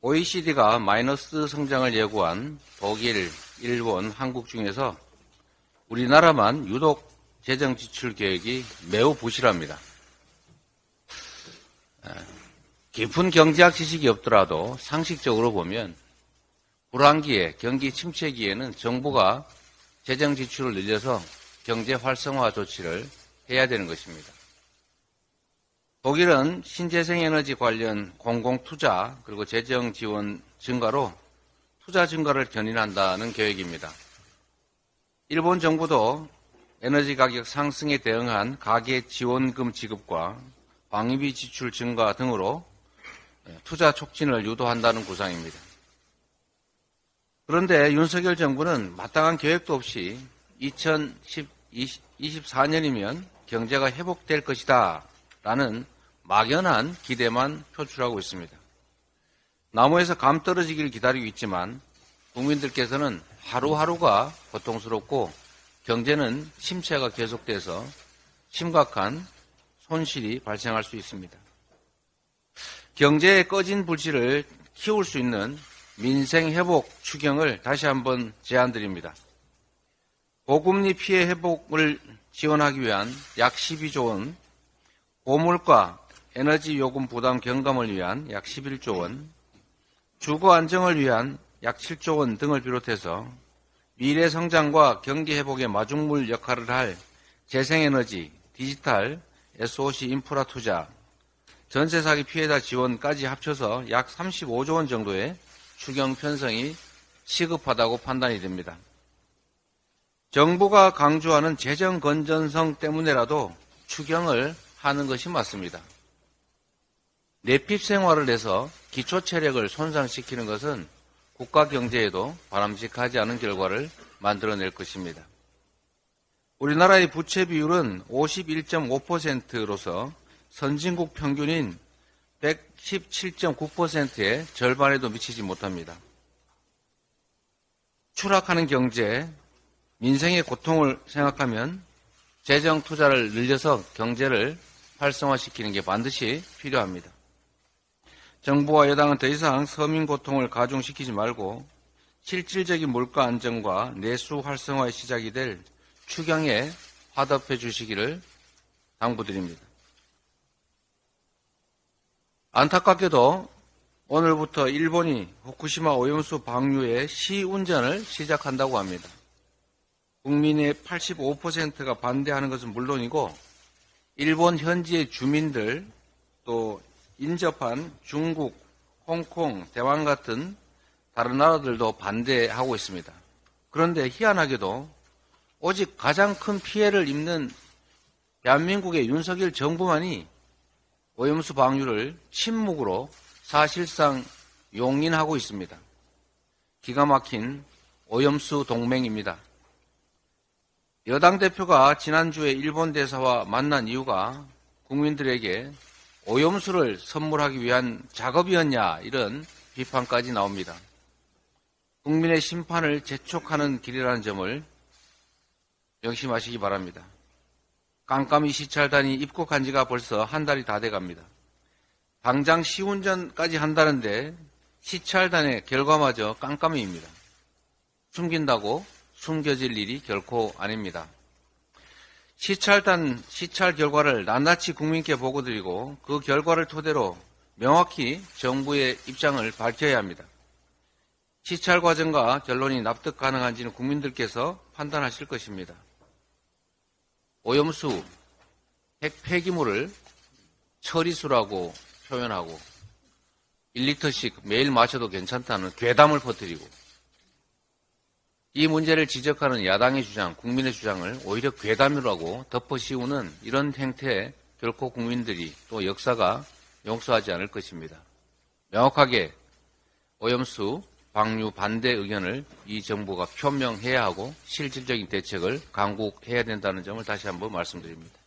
OECD가 마이너스 성장을 예고한 독일, 일본, 한국 중에서 우리나라만 유독 재정 지출 계획이 매우 부실합니다. 깊은 경제학 지식이 없더라도 상식적으로 보면 불황기에, 경기 침체기에는 정부가 재정 지출을 늘려서 경제 활성화 조치를 해야 되는 것입니다. 독일은 신재생에너지 관련 공공투자 그리고 재정 지원 증가로 투자 증가를 견인한다는 계획입니다. 일본 정부도 에너지 가격 상승에 대응한 가계 지원금 지급과 방위비 지출 증가 등으로 투자 촉진을 유도한다는 구상입니다. 그런데 윤석열 정부는 마땅한 계획도 없이 2024년이면 경제가 회복될 것이다 라는 막연한 기대만 표출하고 있습니다. 나무에서 감 떨어지기를 기다리고 있지만 국민들께서는 하루하루가 고통스럽고 경제는 침체가 계속돼서 심각한 손실이 발생할 수 있습니다. 경제의 꺼진 불씨를 키울 수 있는 민생회복 추경을 다시 한번 제안드립니다. 고금리 피해 회복을 지원하기 위한 약 12조 원, 고물가 에너지 요금 부담 경감을 위한 약 11조 원, 주거 안정을 위한 약 7조 원 등을 비롯해서 미래 성장과 경기 회복의 마중물 역할을 할 재생에너지, 디지털, SOC 인프라 투자, 전세 사기 피해자 지원까지 합쳐서 약 35조 원 정도의 추경 편성이 시급하다고 판단이 됩니다. 정부가 강조하는 재정 건전성 때문에라도 추경을 하는 것이 맞습니다. 내핍 생활을 해서 기초 체력을 손상시키는 것은 국가 경제에도 바람직하지 않은 결과를 만들어낼 것입니다. 우리나라의 부채 비율은 51.5%로서 선진국 평균인 117.9%의 절반에도 미치지 못합니다. 추락하는 경제, 민생의 고통을 생각하면 재정 투자를 늘려서 경제를 활성화시키는 게 반드시 필요합니다. 정부와 여당은 더 이상 서민 고통을 가중시키지 말고 실질적인 물가 안정과 내수 활성화의 시작이 될 추경에 화답해 주시기를 당부드립니다. 안타깝게도 오늘부터 일본이 후쿠시마 오염수 방류의 시운전을 시작한다고 합니다. 국민의 85%가 반대하는 것은 물론이고 일본 현지의 주민들 또 인접한 중국, 홍콩, 대만 같은 다른 나라들도 반대하고 있습니다. 그런데 희한하게도 오직 가장 큰 피해를 입는 대한민국의 윤석열 정부만이 오염수 방류를 침묵으로 사실상 용인하고 있습니다. 기가 막힌 오염수 동맹입니다. 여당 대표가 지난주에 일본 대사와 만난 이유가 국민들에게 오염수를 선물하기 위한 작업이었냐 이런 비판까지 나옵니다. 국민의 심판을 재촉하는 길이라는 점을 명심하시기 바랍니다. 깜깜이 시찰단이 입국한 지가 벌써 한 달이 다 돼갑니다. 당장 시운전까지 한다는데 시찰단의 결과마저 깜깜이입니다. 숨긴다고 숨겨질 일이 결코 아닙니다. 시찰 결과를 낱낱이 국민께 보고드리고 그 결과를 토대로 명확히 정부의 입장을 밝혀야 합니다. 시찰 과정과 결론이 납득 가능한지는 국민들께서 판단하실 것입니다. 오염수, 핵 폐기물을 처리수라고 표현하고 1리터씩 매일 마셔도 괜찮다는 괴담을 퍼뜨리고 이 문제를 지적하는 야당의 주장, 국민의 주장을 오히려 괴담이라고 덮어씌우는 이런 행태에 결코 국민들이 또 역사가 용서하지 않을 것입니다. 명확하게 오염수 방류 반대 의견을 이 정부가 표명해야 하고 실질적인 대책을 강구해야 된다는 점을 다시 한번 말씀드립니다.